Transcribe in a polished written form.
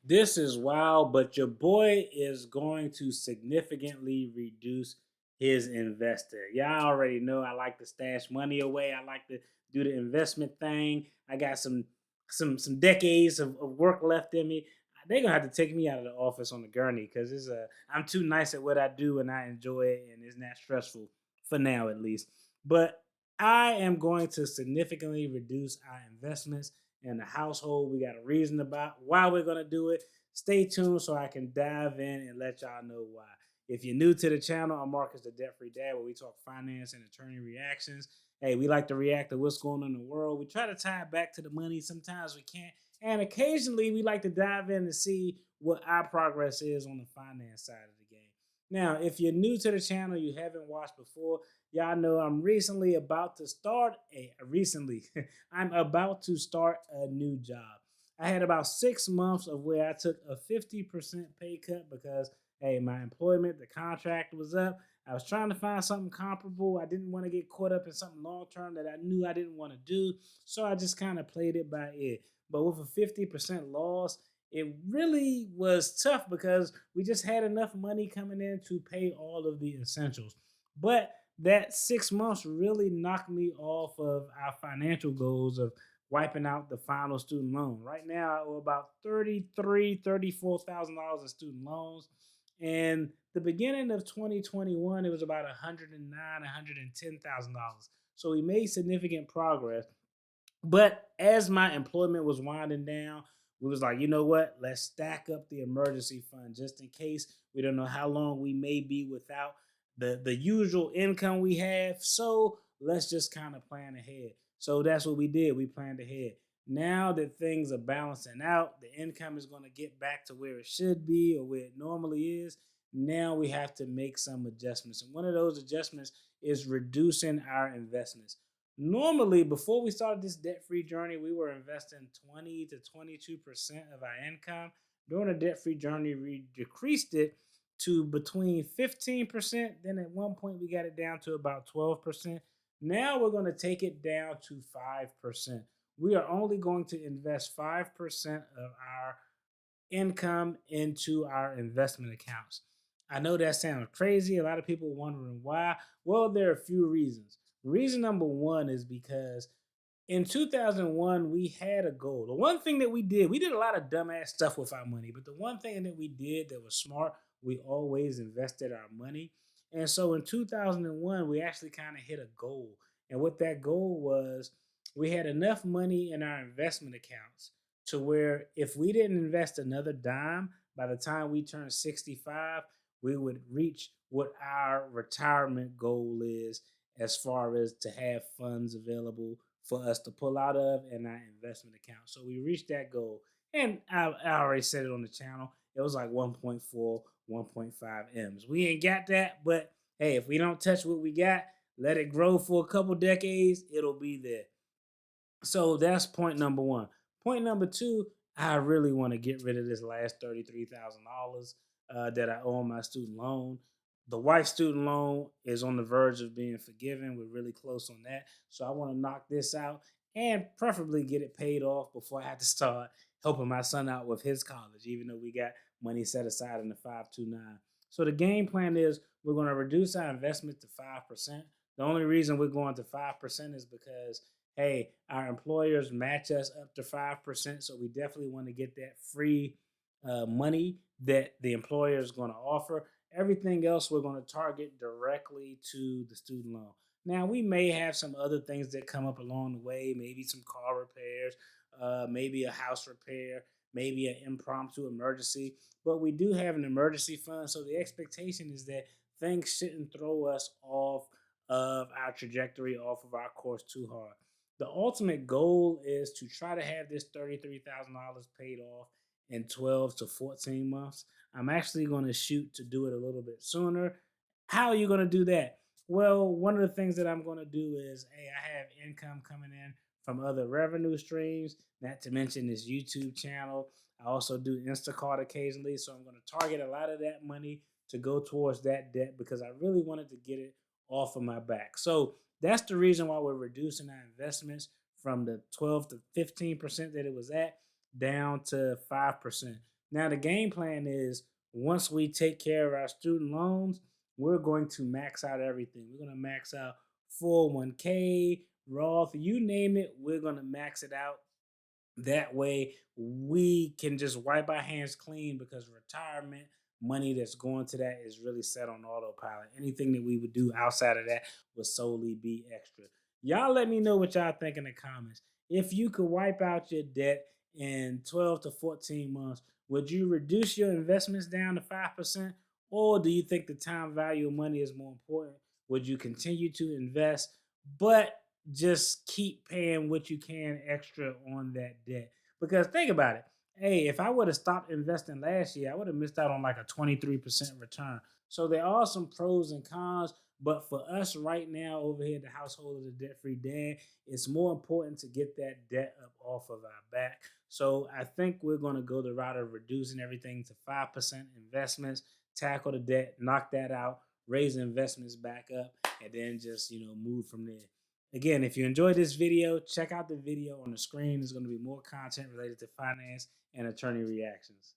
This is wild, but your boy is going to significantly reduce his investor. Y'all already know I like to stash money away. I like to do the investment thing. I got some decades of work left in me. They're gonna have to take me out of the office on the gurney because I'm too nice at what I do and I enjoy it and it's not stressful for now at least. But I am going to significantly reduce our investments in the household. We got a reason about why we're going to do it. Stay tuned so I can dive in and let y'all know why. If you're new to the channel, I'm Marcus, the Debt Free Dad, where we talk finance and attorney reactions. Hey, we like to react to what's going on in the world. We try to tie it back to the money. Sometimes we can't. And occasionally we like to dive in and see what our progress is on the finance side of the game. Now, if you're new to the channel, you haven't watched before, y'all know I'm recently about to start I'm about to start a new job. I had about 6 months of where I took a 50% pay cut because, hey, my employment, the contract was up. I was trying to find something comparable. I didn't want to get caught up in something long term that I knew I didn't want to do. So I just kind of played it by ear. But with a 50% loss, it really was tough because we just had enough money coming in to pay all of the essentials. But that 6 months really knocked me off of our financial goals of wiping out the final student loan. Right now, I owe about $34,000 in student loans. And the beginning of 2021, it was about $110,000. So we made significant progress. But as my employment was winding down, we was like, you know what? Let's stack up the emergency fund just in case. We don't know how long we may be without the usual income we have. So let's just kind of plan ahead. So that's what we did. We planned ahead. Now that things are balancing out, the income is going to get back to where it should be or where it normally is. Now we have to make some adjustments. And one of those adjustments is reducing our investments. Normally, before we started this debt-free journey, we were investing 20 to 22% of our income. During the debt-free journey, we decreased it to between 15%. Then at one point, we got it down to about 12%. Now we're going to take it down to 5%. We are only going to invest 5% of our income into our investment accounts. I know that sounds crazy. A lot of people wondering why. Well, there are a few reasons. Reason number one is because in 2001, we had a goal. The one thing that we did a lot of dumbass stuff with our money, but the one thing that we did that was smart, we always invested our money. And so in 2001, we actually kind of hit a goal. And what that goal was, we had enough money in our investment accounts to where if we didn't invest another dime, by the time we turned 65, we would reach what our retirement goal is as far as to have funds available for us to pull out of in our investment account. So we reached that goal. And I already said it on the channel. It was like 1.4, 1.5 M's. We ain't got that, but hey, if we don't touch what we got, let it grow for a couple decades, it'll be there. So that's point number one. Point number two, I really want to get rid of this last $33,000 that I owe on my student loan. The wife's student loan is on the verge of being forgiven. We're really close on that. So I want to knock this out and preferably get it paid off before I have to start helping my son out with his college, even though we got money set aside in the 529. So the game plan is we're going to reduce our investment to 5%. The only reason we're going to 5% is because hey, our employers match us up to 5%. So we definitely want to get that free money that the employer is going to offer. Everything else we're going to target directly to the student loan. Now, we may have some other things that come up along the way, maybe some car repairs, maybe a house repair, maybe an impromptu emergency, but we do have an emergency fund. So the expectation is that things shouldn't throw us off of our trajectory, off of our course too hard. The ultimate goal is to try to have this $33,000 paid off in 12 to 14 months. I'm actually going to shoot to do it a little bit sooner. How are you going to do that? Well, one of the things that I'm going to do is, hey, I have income coming in from other revenue streams, not to mention this YouTube channel. I also do Instacart occasionally. So I'm going to target a lot of that money to go towards that debt because I really wanted to get it off of my back. So that's the reason why we're reducing our investments from the 12 to 15% that it was at down to 5%. Now, the game plan is once we take care of our student loans, we're going to max out everything. We're going to max out 401k, Roth, you name it, we're going to max it out. That way, we can just wipe our hands clean because retirement money that's going to that is really set on autopilot. Anything that we would do outside of that would solely be extra. Y'all let me know what y'all think in the comments. If you could wipe out your debt in 12 to 14 months, would you reduce your investments down to 5%? Or do you think the time value of money is more important? Would you continue to invest, but just keep paying what you can extra on that debt? Because think about it. Hey, if I would have stopped investing last year, I would have missed out on like a 23% return. So there are some pros and cons, but for us right now over here, the household of the debt free dad, it's more important to get that debt up off of our back. So I think we're going to go the route of reducing everything to 5% investments, tackle the debt, knock that out, raise investments back up, and then just, move from there. Again, if you enjoyed this video, check out the video on the screen. There's going to be more content related to finance and attorney reactions.